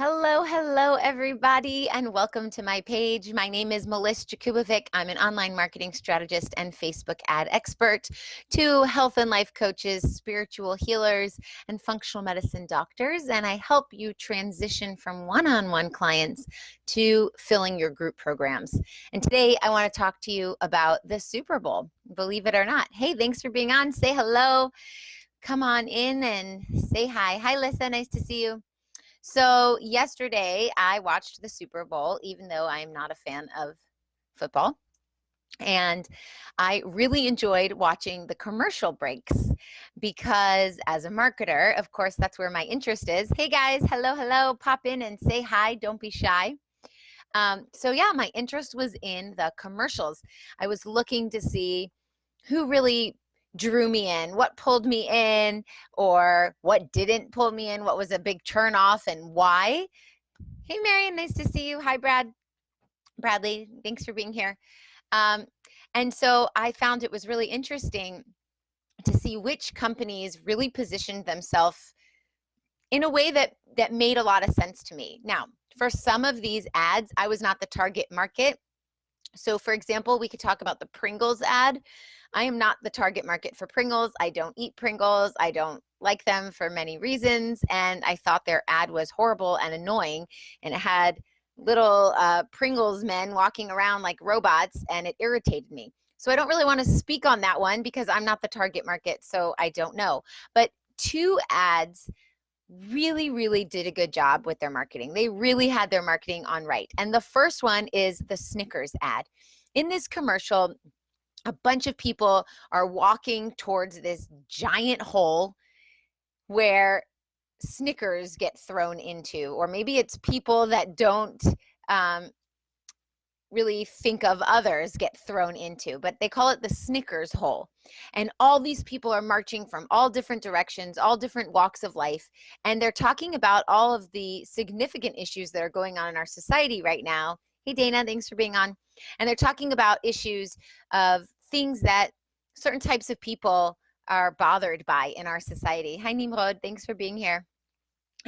Hello, hello, everybody, and welcome to my page. My name is Meliss. I'm an online marketing strategist and Facebook ad expert to health and life coaches, spiritual healers, and functional medicine doctors, and I help you transition from one-on-one clients to filling your group programs. And today I want to talk to you about the Super Bowl, believe it or not. Hey, thanks for being on. Say hello. Come on in and say hi. Hi, Lisa. Nice to see you. So yesterday I watched the Super Bowl, even though I'm not a fan of football. And I really enjoyed watching the commercial breaks because as a marketer, of course, that's where my interest is. Hey guys, hello, hello, pop in and say hi, don't be shy. So yeah, my interest was in the commercials. I was looking to see who really drew me in, what pulled me in, or what didn't pull me in, what was a big turn off and why. Hey, Marion, nice to see you. Hi, Bradley, thanks for being here. And so I found it was really interesting to see which companies really positioned themselves in a way that made a lot of sense to me. Now, for some of these ads, I was not the target market. So for example, we could talk about the Pringles ad. I am not the target market for Pringles. I don't eat Pringles. I don't like them for many reasons. And I thought their ad was horrible and annoying. And it had little Pringles men walking around like robots, and it irritated me. So I don't really want to speak on that one because I'm not the target market, so I don't know. But two ads really did a good job with their marketing. They really had their marketing on right. And the first one is the Snickers ad. In this commercial, a bunch of people are walking towards this giant hole where Snickers get thrown into, or maybe it's people that don't really think of others get thrown into, but they call it the Snickers hole. And all these people are marching from all different directions, all different walks of life, and they're talking about all of the significant issues that are going on in our society right now. Hey, Dana, thanks for being on. And they're talking about issues of things that certain types of people are bothered by in our society. Hi, Nimrod, thanks for being here.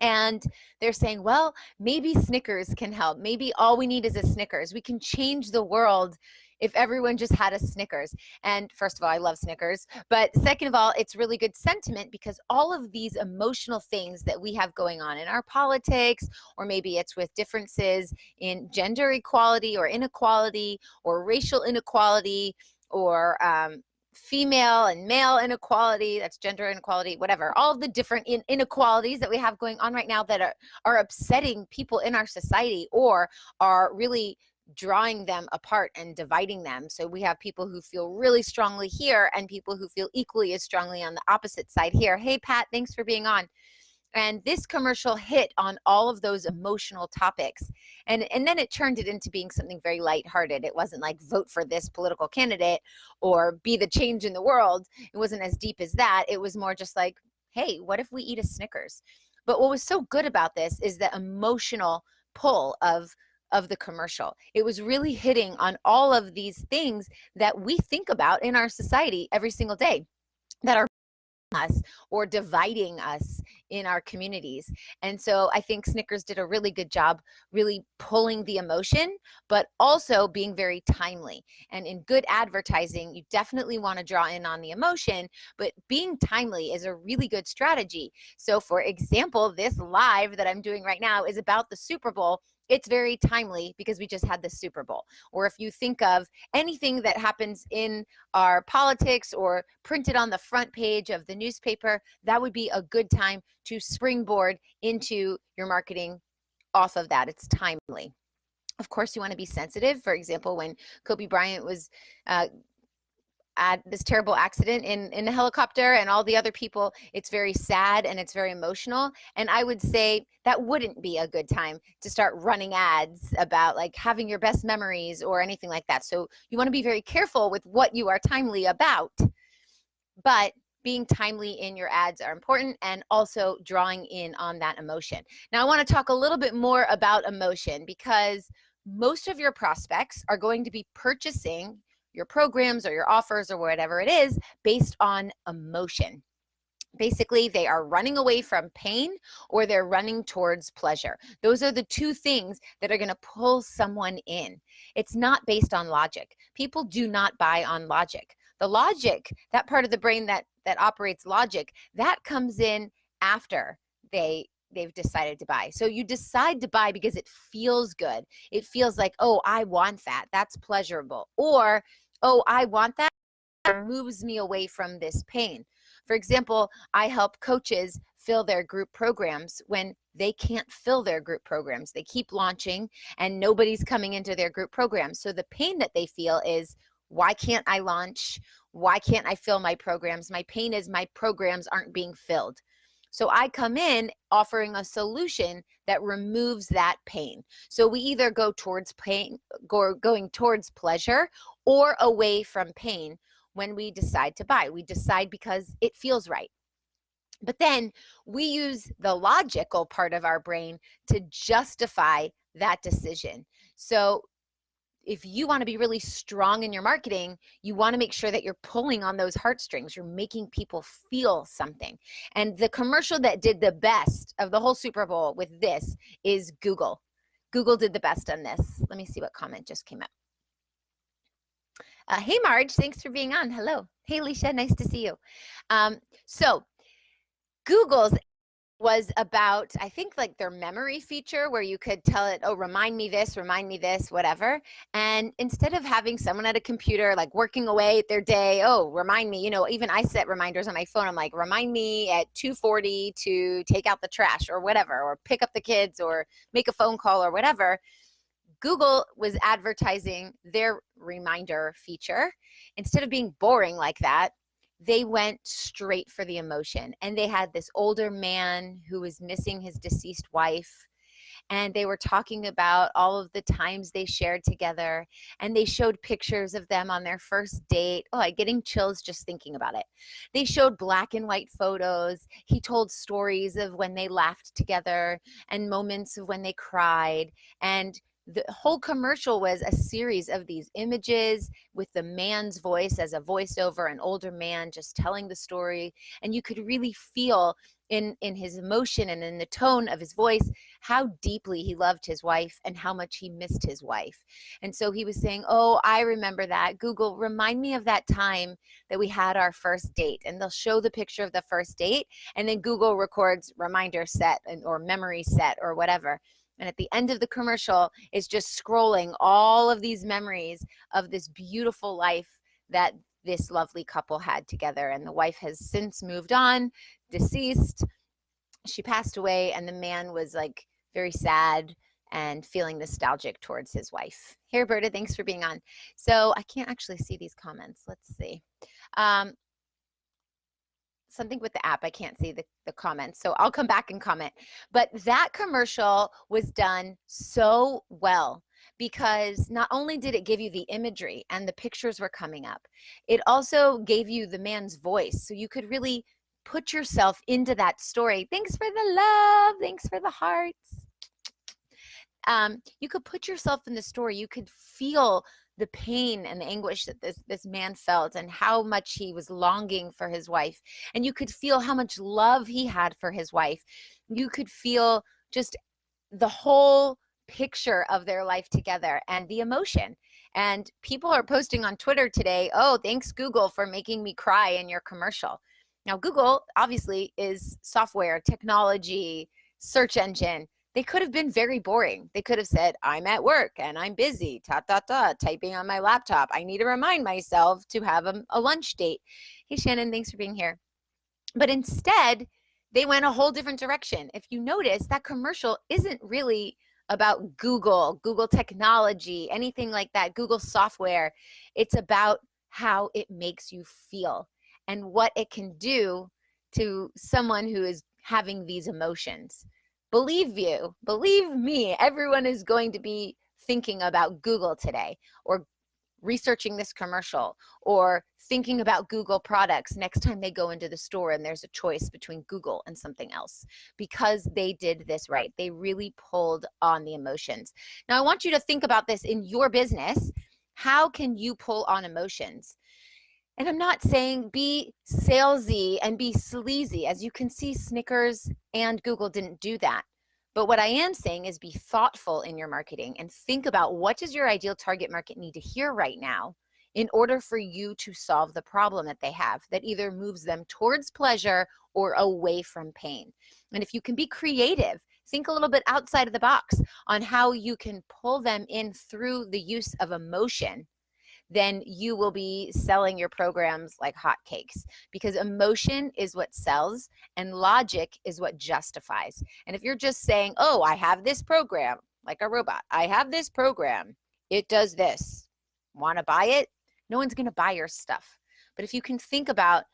And they're saying, well, maybe Snickers can help. Maybe all we need is a Snickers. We can change the world if everyone just had a Snickers. And first of all, I love Snickers. But second of all, it's really good sentiment because all of these emotional things that we have going on in our politics, or maybe it's with differences in gender equality or inequality or racial inequality or female and male inequality, that's gender inequality, whatever, all of the different inequalities that we have going on right now that are upsetting people in our society or are really drawing them apart and dividing them. So we have people who feel really strongly here and people who feel equally as strongly on the opposite side here. Hey, Pat, thanks for being on. And this commercial hit on all of those emotional topics. And then it turned it into being something very lighthearted. It wasn't like vote for this political candidate or be the change in the world. It wasn't as deep as that. It was more just like, hey, what if we eat a Snickers? But what was so good about this is the emotional pull of the commercial. It was really hitting on all of these things that we think about in our society every single day that are us or dividing us in our communities. And so I think Snickers did a really good job really pulling the emotion, but also being very timely. And in good advertising, you definitely want to draw in on the emotion, but being timely is a really good strategy. So for example, this live that I'm doing right now is about the Super Bowl. It's very timely because we just had the Super Bowl. Or if you think of anything that happens in our politics or printed on the front page of the newspaper, that would be a good time to springboard into your marketing off of that. It's timely. Of course, you want to be sensitive. For example, when Kobe Bryant was at this terrible accident in a helicopter and all the other people, it's very sad and it's very emotional. And I would say that wouldn't be a good time to start running ads about like having your best memories or anything like that. So you want to be very careful with what you are timely about, but being timely in your ads are important and also drawing in on that emotion. Now I want to talk a little bit more about emotion because most of your prospects are going to be purchasing your programs or your offers or whatever it is based on emotion. Basically, they are running away from pain or they're running towards pleasure. Those are the two things that are going to pull someone in. It's not based on logic. People do not buy on logic. The logic, that part of the brain that operates logic, that comes in after they've decided to buy. So you decide to buy because it feels good. It feels like, oh, I want that. That's pleasurable. Or, oh, I want that. It moves me away from this pain. For example, I help coaches fill their group programs when they can't fill their group programs. They keep launching and nobody's coming into their group programs. So the pain that they feel is, why can't I launch? Why can't I fill my programs? My pain is my programs aren't being filled. So I come in offering a solution that removes that pain. So we either go towards pain, going towards pleasure, or away from pain when we decide to buy. We decide because it feels right. But then we use the logical part of our brain to justify that decision. So if you want to be really strong in your marketing, you want to make sure that you're pulling on those heartstrings. You're making people feel something. And the commercial that did the best of the whole Super Bowl with this is Google. Google did the best on this. Let me see what comment just came up. Hey, Marge, thanks for being on. Hello. Hey, Alicia, nice to see you. So Google's was about, I think, like their memory feature where you could tell it, oh, remind me this, whatever. And instead of having someone at a computer, like working away at their day, oh, remind me, even I set reminders on my phone. I'm like, remind me at 2:40 to take out the trash or whatever, or pick up the kids or make a phone call or whatever. Google was advertising their reminder feature. Instead of being boring like that, they went straight for the emotion. And they had this older man who was missing his deceased wife. And they were talking about all of the times they shared together. And they showed pictures of them on their first date. Oh, I'm getting chills just thinking about it. They showed black and white photos. He told stories of when they laughed together and moments of when they cried. And the whole commercial was a series of these images with the man's voice as a voiceover, an older man just telling the story. And you could really feel in his emotion and in the tone of his voice how deeply he loved his wife and how much he missed his wife. And so he was saying, oh, I remember that. Google, remind me of that time that we had our first date. And they'll show the picture of the first date, and then Google records reminder set or memory set or whatever. And at the end of the commercial is just scrolling all of these memories of this beautiful life that this lovely couple had together. And the wife has since moved on, deceased. She passed away, and the man was like very sad and feeling nostalgic towards his wife. Hey, Roberta, thanks for being on. So I can't actually see these comments. Let's see. Something with the app, I can't see the comments, so I'll come back and comment. But that commercial was done so well because not only did it give you the imagery and the pictures were coming up, it also gave you the man's voice, so you could really put yourself into that story. Thanks for the love, thanks for the hearts. You could put yourself in the story. You could feel the pain and the anguish that this man felt and how much he was longing for his wife. And you could feel how much love he had for his wife. You could feel just the whole picture of their life together and the emotion. And people are posting on Twitter today, oh, thanks Google for making me cry in your commercial. Now, Google obviously is software, technology, search engine. They could have been very boring. They could have said, I'm at work and I'm busy, typing on my laptop. I need to remind myself to have a lunch date. Hey, Shannon, thanks for being here. But instead, they went a whole different direction. If you notice, that commercial isn't really about Google technology, anything like that, Google software. It's about how it makes you feel and what it can do to someone who is having these emotions. Believe me, everyone is going to be thinking about Google today, or researching this commercial, or thinking about Google products next time they go into the store and there's a choice between Google and something else, because they did this right. They really pulled on the emotions. Now, I want you to think about this in your business. How can you pull on emotions? And I'm not saying be salesy and be sleazy. As you can see, Snickers and Google didn't do that. But what I am saying is be thoughtful in your marketing and think about what does your ideal target market need to hear right now in order for you to solve the problem that they have that either moves them towards pleasure or away from pain. And if you can be creative, think a little bit outside of the box on how you can pull them in through the use of emotion, then you will be selling your programs like hotcakes, because emotion is what sells and logic is what justifies. And if you're just saying, oh, I have this program, like a robot, I have this program, it does this, want to buy it? No one's going to buy your stuff. But if you can think about,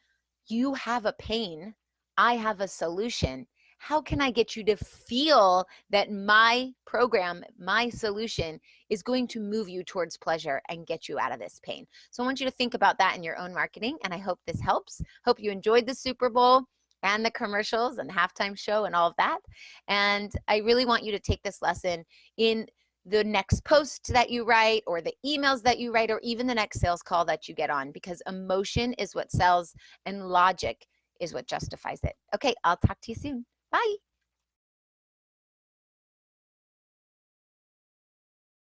you have a pain, I have a solution, how can I get you to feel that my program, my solution is going to move you towards pleasure and get you out of this pain? So I want you to think about that in your own marketing, and I hope this helps. Hope you enjoyed the Super Bowl and the commercials and halftime show and all of that. And I really want you to take this lesson in the next post that you write or the emails that you write or even the next sales call that you get on, because emotion is what sells and logic is what justifies it. Okay, I'll talk to you soon. Bye.